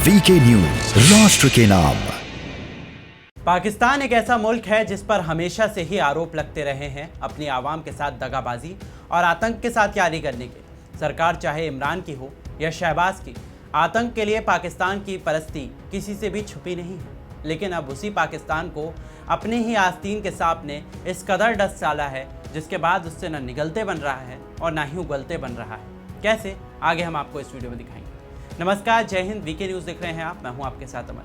VK news, राष्ट्र के नाम। पाकिस्तान एक ऐसा मुल्क है जिस पर हमेशा से ही आरोप लगते रहे हैं अपनी आवाम के साथ दगाबाजी और आतंक के साथ यारी करने के। सरकार चाहे इमरान की हो या शहबाज की, आतंक के लिए पाकिस्तान की परस्ती किसी से भी छुपी नहीं है। लेकिन अब उसी पाकिस्तान को अपने ही आस्तीन के सांप ने इस कदर डस डाला है जिसके बाद उससे न निगलते बन रहा है और ना ही उगलते बन रहा है। कैसे, आगे हम आपको इस वीडियो में दिखाएंगे। नमस्कार, जय हिंद, वीके न्यूज़ देख रहे हैं आप। मैं हूं आपके साथ अमर।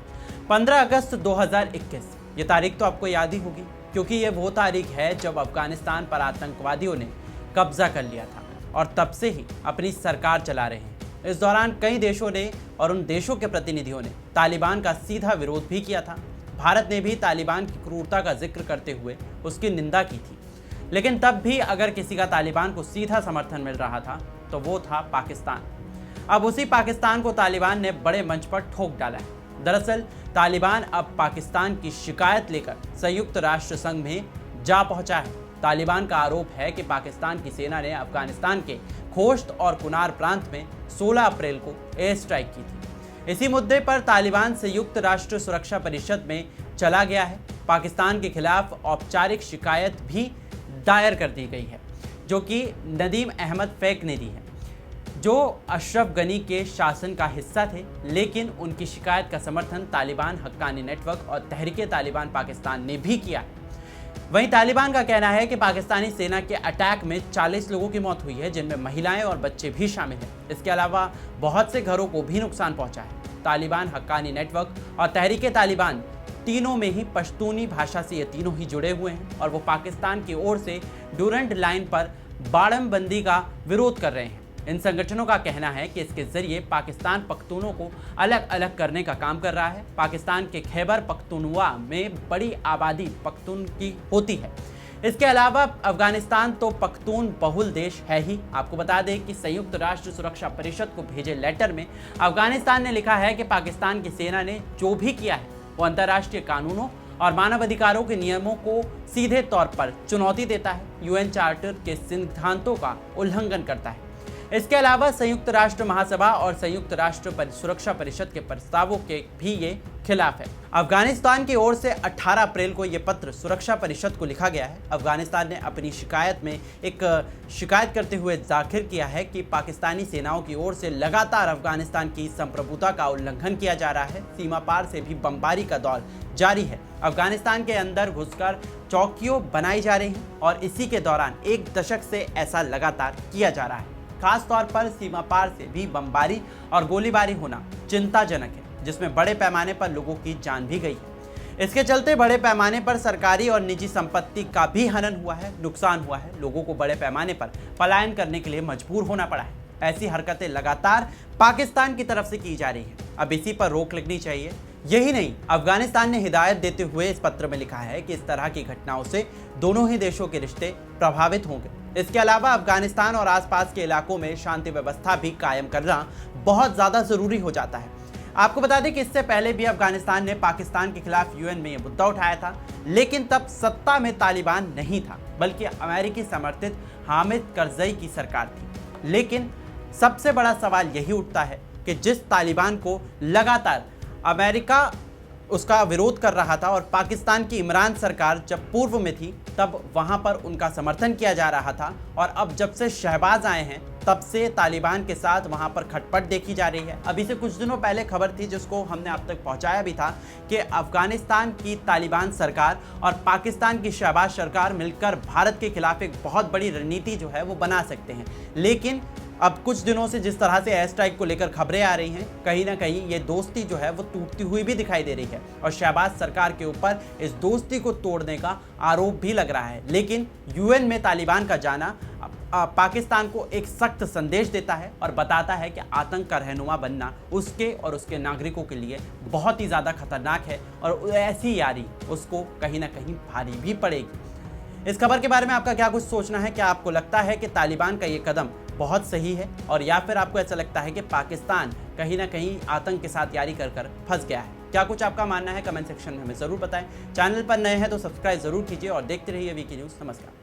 15 अगस्त 2021, ये तारीख तो आपको याद ही होगी क्योंकि ये वो तारीख है जब अफगानिस्तान पर आतंकवादियों ने कब्जा कर लिया था और तब से ही अपनी सरकार चला रहे हैं। इस दौरान कई देशों ने और उन देशों के प्रतिनिधियों ने तालिबान का सीधा विरोध भी किया था। भारत ने भी तालिबान की क्रूरता का जिक्र करते हुए उसकी निंदा की थी। लेकिन तब भी अगर किसी का तालिबान को सीधा समर्थन मिल रहा था तो वो था पाकिस्तान। अब उसी पाकिस्तान को तालिबान ने बड़े मंच पर ठोक डाला है। दरअसल तालिबान अब पाकिस्तान की शिकायत लेकर संयुक्त राष्ट्र संघ में जा पहुंचा है। तालिबान का आरोप है कि पाकिस्तान की सेना ने अफगानिस्तान के खोश्त और कुनार प्रांत में 16 अप्रैल को एयर स्ट्राइक की थी। इसी मुद्दे पर तालिबान संयुक्त राष्ट्र सुरक्षा परिषद में चला गया है। पाकिस्तान के खिलाफ औपचारिक शिकायत भी दायर कर दी गई है, जो कि नदीम अहमद फैक ने दी है, जो अशरफ गनी के शासन का हिस्सा थे। लेकिन उनकी शिकायत का समर्थन तालिबान हक्कानी नेटवर्क और तहरीके तालिबान पाकिस्तान ने भी किया है। वहीं तालिबान का कहना है कि पाकिस्तानी सेना के अटैक में 40 लोगों की मौत हुई है, जिनमें महिलाएं और बच्चे भी शामिल हैं। इसके अलावा बहुत से घरों को भी नुकसान पहुंचा है। तालिबान हक्कानी नेटवर्क और तहरीके तालिबान तीनों में ही पश्तूनी भाषा से ये तीनों ही जुड़े हुए हैं और वो पाकिस्तान की ओर से डूरंट लाइन पर बाड़मबंदी का विरोध कर रहे हैं। इन संगठनों का कहना है कि इसके जरिए पाकिस्तान पख्तूनों को अलग अलग करने का काम कर रहा है। पाकिस्तान के खैबर पख्तूनवा में बड़ी आबादी पख्तून की होती है। इसके अलावा अफगानिस्तान तो पख्तून बहुल देश है ही। आपको बता दें कि संयुक्त राष्ट्र सुरक्षा परिषद को भेजे लेटर में अफगानिस्तान ने लिखा है कि पाकिस्तान की सेना ने जो भी किया है वो अंतर्राष्ट्रीय कानूनों और मानवाधिकारों के नियमों को सीधे तौर पर चुनौती देता है, यूएन चार्टर के सिद्धांतों का उल्लंघन करता है। इसके अलावा संयुक्त राष्ट्र महासभा और संयुक्त राष्ट्र सुरक्षा परिषद के प्रस्तावों के भी ये खिलाफ है। अफगानिस्तान की ओर से 18 अप्रैल को ये पत्र सुरक्षा परिषद को लिखा गया है। अफगानिस्तान ने अपनी शिकायत में एक शिकायत करते हुए जाहिर किया है कि पाकिस्तानी सेनाओं की ओर से लगातार अफगानिस्तान की संप्रभुता का उल्लंघन किया जा रहा है। सीमा पार से भी बमबारी का दौर जारी है। अफगानिस्तान के अंदर घुसकर चौकियां बनाई जा रही हैं और इसी के दौरान 1 दशक से ऐसा लगातार किया जा रहा है। खास तौर पर सीमा पार से भी बमबारी और गोलीबारी होना चिंताजनक है, जिसमें बड़े पैमाने पर लोगों की जान भी गई है। इसके चलते बड़े पैमाने पर सरकारी और निजी संपत्ति का भी हनन हुआ है, नुकसान हुआ है। लोगों को बड़े पैमाने पर पलायन करने के लिए मजबूर होना पड़ा है। ऐसी हरकतें लगातार पाकिस्तान की तरफ से की जा रही हैं। अब इसी पर रोक लगनी चाहिए। यही नहीं, अफगानिस्तान ने हिदायत देते हुए इस पत्र में लिखा है कि इस तरह की घटनाओं से दोनों ही देशों के रिश्ते प्रभावित होंगे। इसके अलावा अफगानिस्तान और आसपास के इलाकों में शांति व्यवस्था भी कायम करना बहुत ज़्यादा ज़रूरी हो जाता है। आपको बता दें कि इससे पहले भी अफगानिस्तान ने पाकिस्तान के खिलाफ यूएन में यह मुद्दा उठाया था, लेकिन तब सत्ता में तालिबान नहीं था, बल्कि अमेरिकी समर्थित हामिद करजई की सरकार थी। लेकिन सबसे बड़ा सवाल यही उठता है कि जिस तालिबान को लगातार अमेरिका उसका विरोध कर रहा था और पाकिस्तान की इमरान सरकार जब पूर्व में थी तब वहां पर उनका समर्थन किया जा रहा था, और अब जब से शहबाज आए हैं तब से तालिबान के साथ वहां पर खटपट देखी जा रही है। अभी से कुछ दिनों पहले खबर थी जिसको हमने आप तक पहुंचाया भी था कि अफगानिस्तान की तालिबान सरकार और पाकिस्तान की शहबाज सरकार मिलकर भारत के खिलाफ एक बहुत बड़ी रणनीति जो है वो बना सकते हैं। लेकिन अब कुछ दिनों से जिस तरह से एयर स्ट्राइक को लेकर खबरें आ रही हैं, कहीं ना कहीं ये दोस्ती जो है वो टूटती हुई भी दिखाई दे रही है और शहबाज सरकार के ऊपर इस दोस्ती को तोड़ने का आरोप भी लग रहा है। लेकिन यूएन में तालिबान का जाना पाकिस्तान को एक सख्त संदेश देता है और बताता है कि आतंक का रहनुमा बनना उसके और उसके नागरिकों के लिए बहुत ही ज़्यादा खतरनाक है और ऐसी यारी उसको कहीं ना कहीं भारी भी पड़ेगी। इस खबर के बारे में आपका क्या कुछ सोचना है? क्या आपको लगता है कि तालिबान का ये कदम बहुत सही है, और या फिर आपको ऐसा लगता है कि पाकिस्तान कहीं ना कहीं आतंक के साथ यारी कर फंस गया है? क्या कुछ आपका मानना है? कमेंट सेक्शन में हमें ज़रूर बताएं। चैनल पर नए हैं तो सब्सक्राइब ज़रूर कीजिए और देखते रहिए वीके न्यूज़। नमस्कार।